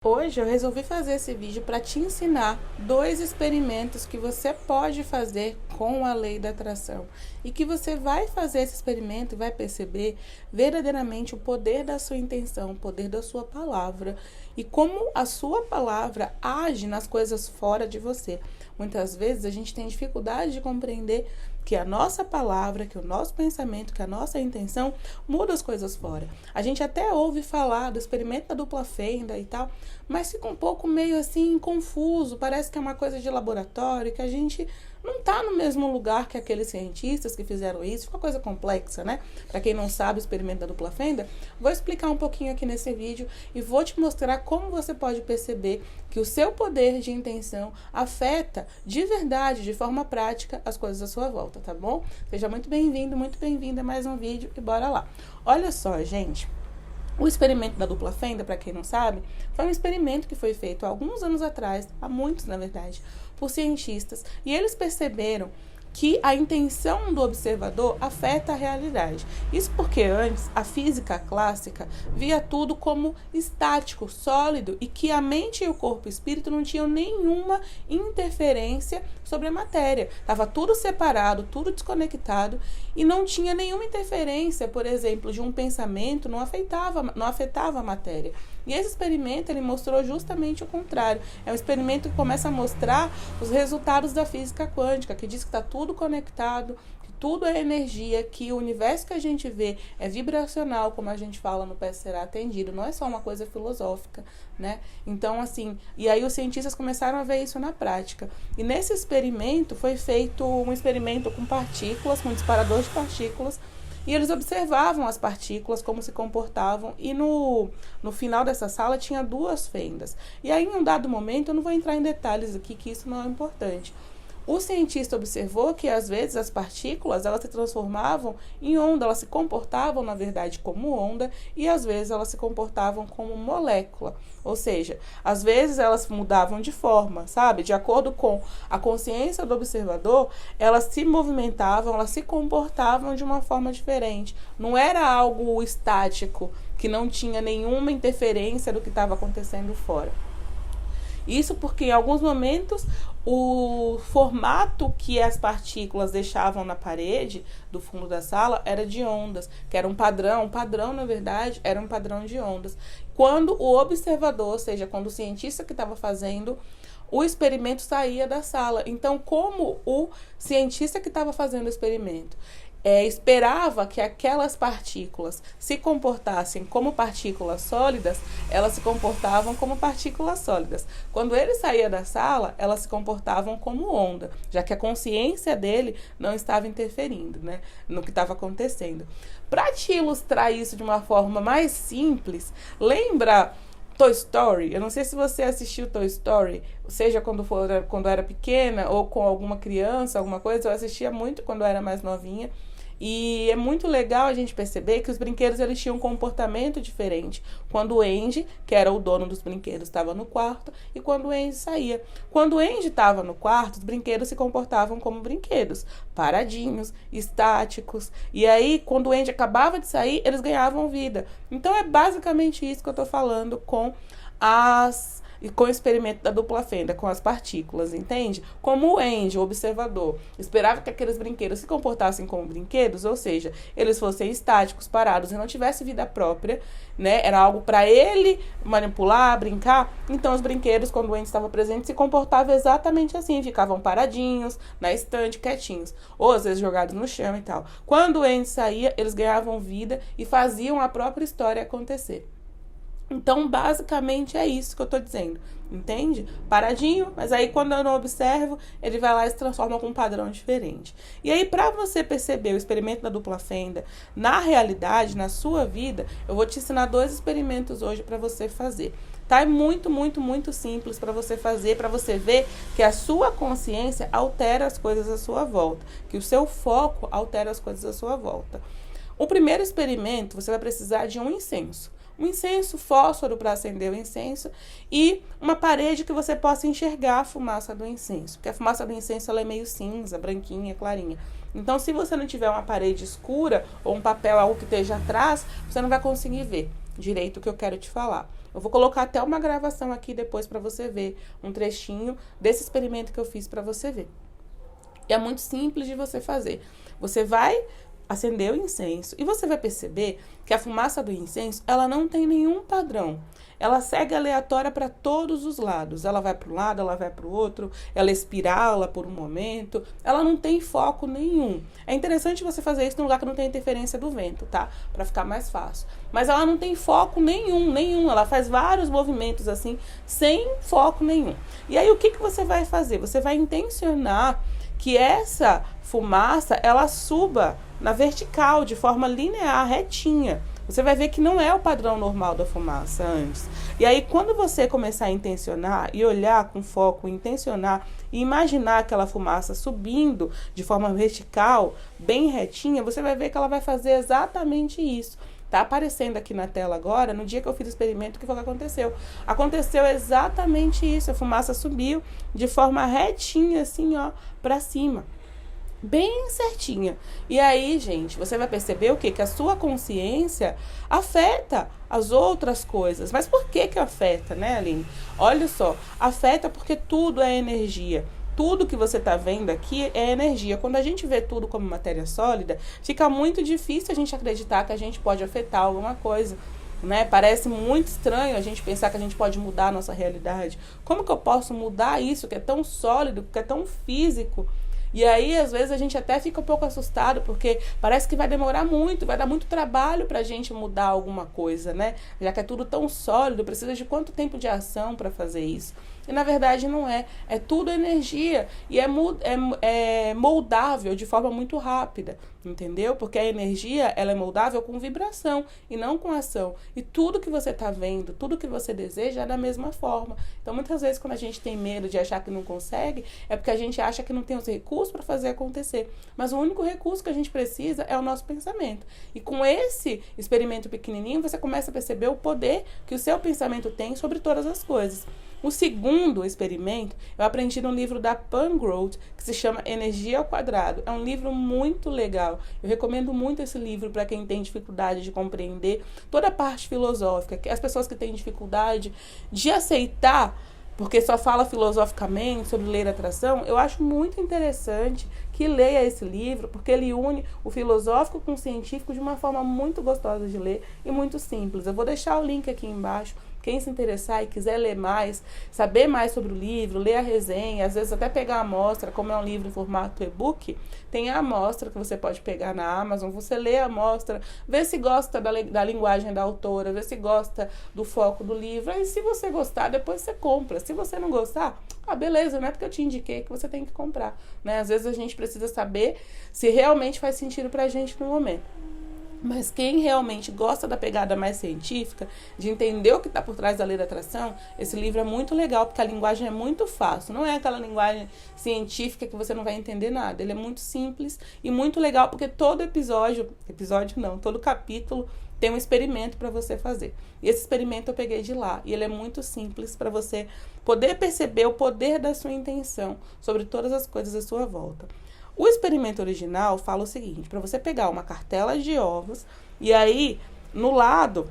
Hoje eu resolvi fazer esse vídeo para te ensinar 2 experimentos que você pode fazer com a lei da atração e que você vai fazer esse experimento e vai perceber verdadeiramente o poder da sua intenção, o poder da sua palavra e como a sua palavra age nas coisas fora de você. Muitas vezes a gente tem dificuldade de compreender que a nossa palavra, que o nosso pensamento, que a nossa intenção muda as coisas fora. A gente até ouve falar do experimento da dupla fenda e tal, mas fica um pouco meio assim confuso, parece que é uma coisa de laboratório, que a gente não está no mesmo lugar que aqueles cientistas que fizeram isso, fica uma coisa complexa, né? Para quem não sabe o experimento da dupla fenda, vou explicar um pouquinho aqui nesse vídeo e vou te mostrar como você pode perceber que o seu poder de intenção afeta de verdade, de forma prática, as coisas à sua volta, tá bom? Seja muito bem-vindo, muito bem-vinda a mais um vídeo e bora lá. Olha só, gente. O experimento da dupla fenda, para quem não sabe, foi um experimento que foi feito há alguns anos atrás, há muitos na verdade, por cientistas, e eles perceberam que a intenção do observador afeta a realidade. Isso porque antes a física clássica via tudo como estático, sólido, e que a mente e o corpo e o espírito não tinham nenhuma interferência sobre a matéria. Estava tudo separado, tudo desconectado e não tinha nenhuma interferência, por exemplo, de um pensamento, não afetava a matéria. E esse experimento ele mostrou justamente o contrário. É um experimento que começa a mostrar os resultados da física quântica, que diz que está tudo conectado, que tudo é energia, que o universo que a gente vê é vibracional, como a gente fala no Peça Será Atendido, não é só uma coisa filosófica, né? Então, assim, e aí os cientistas começaram a ver isso na prática. E nesse experimento foi feito um experimento com partículas, com um disparador de partículas, e eles observavam as partículas, como se comportavam, e no final dessa sala tinha 2 fendas. E aí, em um dado momento, eu não vou entrar em detalhes aqui, que isso não é importante. O cientista observou que, às vezes, as partículas, elas se transformavam em onda, elas se comportavam, na verdade, como onda, e, às vezes, elas se comportavam como molécula. Ou seja, às vezes, elas mudavam de forma, sabe? De acordo com a consciência do observador, elas se movimentavam, elas se comportavam de uma forma diferente. Não era algo estático, que não tinha nenhuma interferência do que estava acontecendo fora. Isso porque, em alguns momentos, o formato que as partículas deixavam na parede do fundo da sala era de ondas, que era um padrão, na verdade, era um padrão de ondas. Quando o observador, ou seja, quando o cientista que estava fazendo o experimento saía da sala. Então, como o cientista que estava fazendo o experimento esperava que aquelas partículas se comportassem como partículas sólidas, elas se comportavam como partículas sólidas. Quando ele saía da sala, elas se comportavam como onda, já que a consciência dele não estava interferindo, né, no que estava acontecendo. Para te ilustrar isso de uma forma mais simples, lembra Toy Story? Eu não sei se você assistiu Toy Story, seja quando era pequena ou com alguma criança, alguma coisa. Eu assistia muito quando eu era mais novinha. E é muito legal a gente perceber que os brinquedos eles tinham um comportamento diferente. Quando o Andy, que era o dono dos brinquedos, estava no quarto e quando o Andy saía. Quando o Andy estava no quarto, os brinquedos se comportavam como brinquedos, paradinhos, estáticos. E aí, quando o Andy acabava de sair, eles ganhavam vida. Então, é basicamente isso que eu estou falando com o experimento da dupla fenda, com as partículas, entende? Como o Andy, o observador, esperava que aqueles brinquedos se comportassem como brinquedos, ou seja, eles fossem estáticos, parados e não tivessem vida própria, né? Era algo para ele manipular, brincar. Então, os brinquedos, quando o Andy estava presente, se comportavam exatamente assim, ficavam paradinhos, na estante, quietinhos, ou às vezes jogados no chão e tal. Quando o Andy saía, eles ganhavam vida e faziam a própria história acontecer. Então, basicamente, é isso que eu tô dizendo, entende? Paradinho, mas aí quando eu não observo, ele vai lá e se transforma com um padrão diferente. E aí, para você perceber o experimento da dupla fenda, na realidade, na sua vida, eu vou te ensinar 2 experimentos hoje para você fazer. Tá? É muito, muito, muito simples para você fazer, para você ver que a sua consciência altera as coisas à sua volta, que o seu foco altera as coisas à sua volta. O primeiro experimento, você vai precisar de um incenso. Um incenso, fósforo para acender o incenso e uma parede que você possa enxergar a fumaça do incenso. Porque a fumaça do incenso ela é meio cinza, branquinha, clarinha. Então, se você não tiver uma parede escura ou um papel, algo que esteja atrás, você não vai conseguir ver direito o que eu quero te falar. Eu vou colocar até uma gravação aqui depois para você ver um trechinho desse experimento que eu fiz para você ver. É muito simples de você fazer. Você vai acender o incenso e você vai perceber que a fumaça do incenso, ela não tem nenhum padrão. Ela segue aleatória para todos os lados. Ela vai para um lado, ela vai para o outro, ela espirala por um momento. Ela não tem foco nenhum. É interessante você fazer isso num lugar que não tem interferência do vento, tá? Para ficar mais fácil. Mas ela não tem foco nenhum. Ela faz vários movimentos assim, sem foco nenhum. E aí o que você vai fazer? Você vai intencionar que essa fumaça, ela suba na vertical, de forma linear, retinha. Você vai ver que não é o padrão normal da fumaça antes. E aí, quando você começar a intencionar e olhar com foco, intencionar e imaginar aquela fumaça subindo de forma vertical, bem retinha, você vai ver que ela vai fazer exatamente isso. Tá aparecendo aqui na tela agora, no dia que eu fiz o experimento, o que foi que aconteceu? Aconteceu exatamente isso, a fumaça subiu de forma retinha, assim, ó, pra cima. Bem certinha. E aí, gente, você vai perceber o quê? Que a sua consciência afeta as outras coisas. Mas por que afeta, né, Aline? Olha só, afeta porque tudo é energia. Tudo que você está vendo aqui é energia. Quando a gente vê tudo como matéria sólida, fica muito difícil a gente acreditar que a gente pode afetar alguma coisa, né? Parece muito estranho a gente pensar que a gente pode mudar a nossa realidade. Como que eu posso mudar isso que é tão sólido, que é tão físico? E aí, às vezes, a gente até fica um pouco assustado, porque parece que vai demorar muito, vai dar muito trabalho pra gente mudar alguma coisa, né? Já que é tudo tão sólido, precisa de quanto tempo de ação para fazer isso? E na verdade não é. É tudo energia e é moldável de forma muito rápida, entendeu? Porque a energia, ela é moldável com vibração e não com ação. E tudo que você está vendo, tudo que você deseja é da mesma forma. Então, muitas vezes, quando a gente tem medo de achar que não consegue, é porque a gente acha que não tem os recursos para fazer acontecer. Mas o único recurso que a gente precisa é o nosso pensamento. E com esse experimento pequenininho, você começa a perceber o poder que o seu pensamento tem sobre todas as coisas. O segundo experimento eu aprendi no livro da Pam Groth, que se chama Energia ao Quadrado. É um livro muito legal. Eu recomendo muito esse livro para quem tem dificuldade de compreender toda a parte filosófica. As pessoas que têm dificuldade de aceitar, porque só fala filosoficamente sobre lei da atração, eu acho muito interessante que leia esse livro, porque ele une o filosófico com o científico de uma forma muito gostosa de ler e muito simples. Eu vou deixar o link aqui embaixo. Quem se interessar e quiser ler mais, saber mais sobre o livro, ler a resenha, às vezes até pegar a amostra, como é um livro em formato e-book, tem a amostra que você pode pegar na Amazon, você lê a amostra, vê se gosta da linguagem da autora, vê se gosta do foco do livro, aí se você gostar, depois você compra. Se você não gostar, beleza, não é porque eu te indiquei que você tem que comprar, né? Às vezes a gente precisa saber se realmente faz sentido pra gente no momento. Mas quem realmente gosta da pegada mais científica, de entender o que está por trás da lei da atração, esse livro é muito legal, porque a linguagem é muito fácil. Não é aquela linguagem científica que você não vai entender nada. Ele é muito simples e muito legal, porque todo todo capítulo tem um experimento para você fazer. E esse experimento eu peguei de lá. E ele é muito simples para você poder perceber o poder da sua intenção sobre todas as coisas à sua volta. O experimento original fala o seguinte, para você pegar uma cartela de ovos e aí, no lado,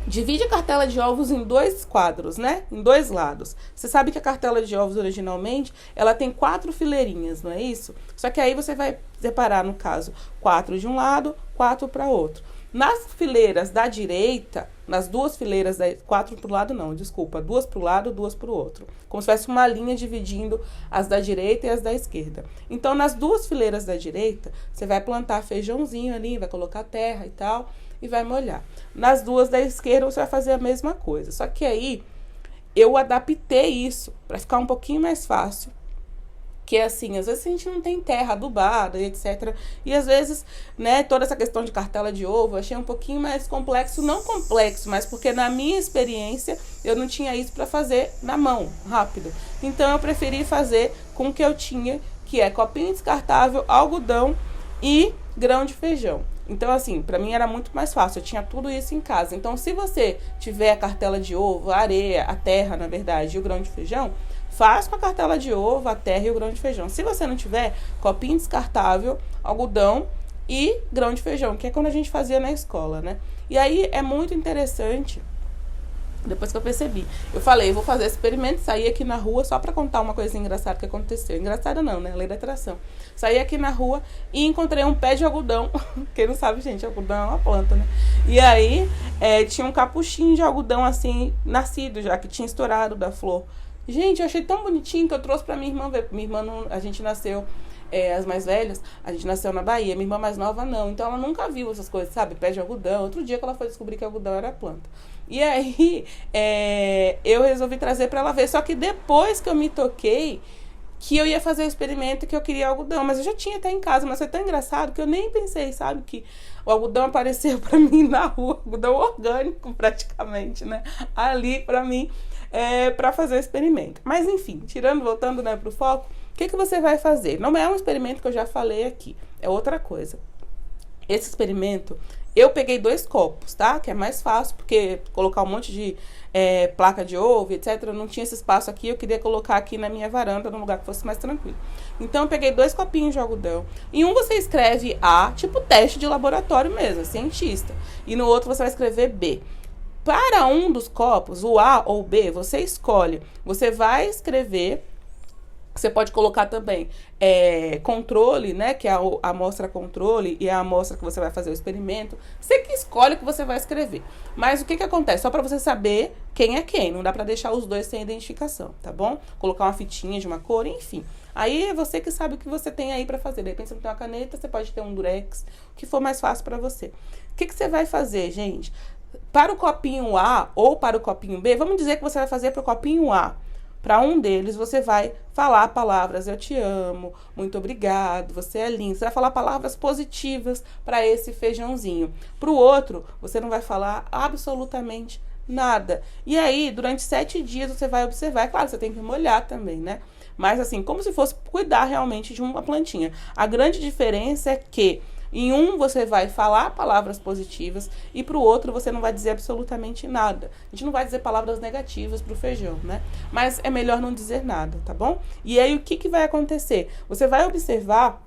divide a cartela de ovos em 2 quadros, né? Em 2 lados. Você sabe que a cartela de ovos, originalmente, ela tem 4 fileirinhas, não é isso? Só que aí você vai separar, no caso, 4 de um lado, 4 para outro. Nas fileiras da direita, nas 2 fileiras, 4 para o lado não, desculpa, 2 para o lado, 2 para o outro. Como se fosse uma linha dividindo as da direita e as da esquerda. Então, nas 2 fileiras da direita, você vai plantar feijãozinho ali, vai colocar terra e tal, e vai molhar. Nas 2 da esquerda, você vai fazer a mesma coisa. Só que aí, eu adaptei isso para ficar um pouquinho mais fácil. Que é assim, às vezes a gente não tem terra adubada, etc. E às vezes, né, toda essa questão de cartela de ovo, eu achei um pouquinho mais complexo. Não complexo, mas porque na minha experiência, eu não tinha isso para fazer na mão, rápido. Então, eu preferi fazer com o que eu tinha, que é copinho descartável, algodão e grão de feijão. Então, assim, pra mim era muito mais fácil, eu tinha tudo isso em casa. Então, se você tiver a cartela de ovo, a areia, a terra, na verdade, e o grão de feijão, faz com a cartela de ovo, a terra e o grão de feijão. Se você não tiver, copinho descartável, algodão e grão de feijão, que é quando a gente fazia na escola, né? E aí é muito interessante Depois que eu percebi. Eu falei, vou fazer esse experimento, saí aqui na rua só pra contar uma coisa engraçada que aconteceu. Engraçada não, né? Lei da atração. Saí aqui na rua e encontrei um pé de algodão. Quem não sabe, gente, algodão é uma planta, né? E aí, tinha um capuchinho de algodão, assim, nascido já, que tinha estourado da flor. Gente, eu achei tão bonitinho que eu trouxe pra minha irmã ver. Minha irmã, não, a gente nasceu... as mais velhas, a gente nasceu na Bahia, minha irmã mais nova não, então ela nunca viu essas coisas, sabe, pé de algodão. Outro dia que ela foi descobrir que algodão era planta. E aí, eu resolvi trazer pra ela ver, só que depois que eu me toquei, que eu ia fazer o experimento, que eu queria algodão, mas eu já tinha até em casa, mas foi tão engraçado que eu nem pensei, sabe, que o algodão apareceu pra mim na rua, algodão orgânico praticamente, né, ali pra mim, pra fazer o experimento. Mas enfim, voltando, né, pro foco, o que você vai fazer? Não é um experimento que eu já falei aqui, é outra coisa. Esse experimento, eu peguei 2 copos, tá? Que é mais fácil, porque colocar um monte de placa de ovo, etc. Eu não tinha esse espaço aqui, eu queria colocar aqui na minha varanda, num lugar que fosse mais tranquilo. Então, eu peguei 2 copinhos de algodão. Em um você escreve A, tipo teste de laboratório mesmo, cientista. E no outro você vai escrever B. Para um dos copos, o A ou o B, você escolhe. Você vai escrever... Você pode colocar também controle, né? Que é a amostra controle e a amostra que você vai fazer o experimento. Você que escolhe o que você vai escrever. Mas o que acontece? Só para você saber quem é quem. Não dá para deixar os dois sem identificação, tá bom? Colocar uma fitinha de uma cor, enfim. Aí é você que sabe o que você tem aí para fazer. De repente você não tem uma caneta, você pode ter um durex, o que for mais fácil para você. O que você vai fazer, gente? Para o copinho A ou para o copinho B, vamos dizer que você vai fazer para o copinho A. Para um deles, você vai falar palavras, eu te amo, muito obrigado, você é lindo. Você vai falar palavras positivas para esse feijãozinho. Para o outro, você não vai falar absolutamente nada. E aí, durante 7 dias, você vai observar. É claro, você tem que molhar também, né? Mas assim, como se fosse cuidar realmente de uma plantinha. A grande diferença é que em um você vai falar palavras positivas e para o outro você não vai dizer absolutamente nada. A gente não vai dizer palavras negativas para o feijão, né? Mas é melhor não dizer nada, tá bom? E aí o que vai acontecer? Você vai observar,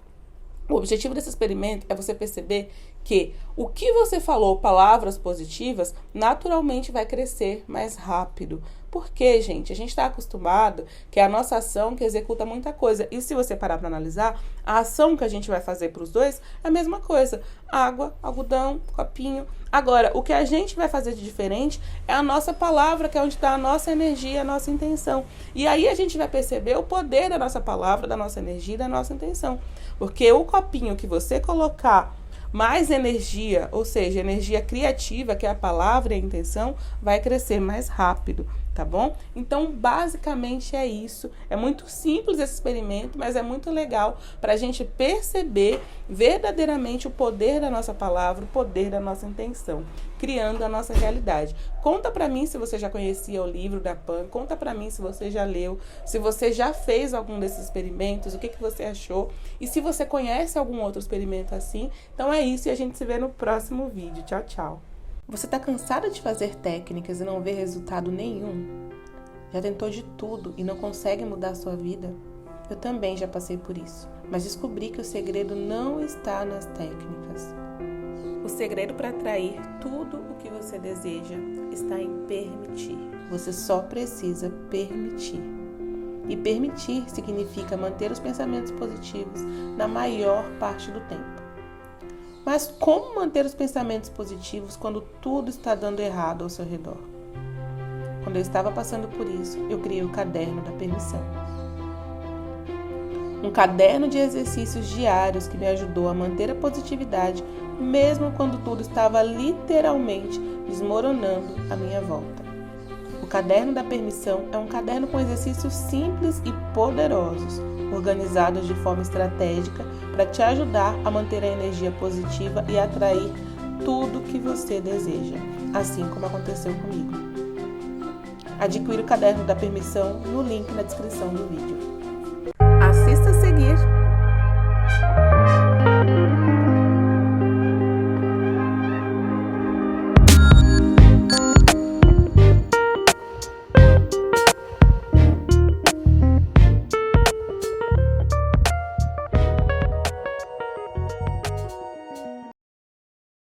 o objetivo desse experimento é você perceber que o que você falou, palavras positivas, naturalmente vai crescer mais rápido. Porque, gente, a gente está acostumado que é a nossa ação que executa muita coisa. E se você parar para analisar, a ação que a gente vai fazer para os dois é a mesma coisa. Água, algodão, copinho. Agora, o que a gente vai fazer de diferente é a nossa palavra, que é onde está a nossa energia, a nossa intenção. E aí a gente vai perceber o poder da nossa palavra, da nossa energia e da nossa intenção. Porque o copinho que você colocar mais energia, ou seja, energia criativa, que é a palavra e a intenção, vai crescer mais rápido, tá bom? Então, basicamente é isso. É muito simples esse experimento, mas é muito legal para a gente perceber verdadeiramente o poder da nossa palavra, o poder da nossa intenção, criando a nossa realidade. Conta para mim se você já conhecia o livro da Pan, conta para mim se você já leu, se você já fez algum desses experimentos, o que você achou, e se você conhece algum outro experimento assim. Então é isso e a gente se vê no próximo vídeo. Tchau, tchau. Você está cansado de fazer técnicas e não ver resultado nenhum? Já tentou de tudo e não consegue mudar a sua vida? Eu também já passei por isso, mas descobri que o segredo não está nas técnicas. O segredo para atrair tudo o que você deseja está em permitir. Você só precisa permitir. E permitir significa manter os pensamentos positivos na maior parte do tempo. Mas como manter os pensamentos positivos quando tudo está dando errado ao seu redor? Quando eu estava passando por isso, eu criei o caderno da permissão. Um caderno de exercícios diários que me ajudou a manter a positividade, mesmo quando tudo estava literalmente desmoronando à minha volta. O caderno da permissão é um caderno com exercícios simples e poderosos, organizados de forma estratégica para te ajudar a manter a energia positiva e atrair tudo que você deseja, assim como aconteceu comigo. Adquira o caderno da permissão no link na descrição do vídeo.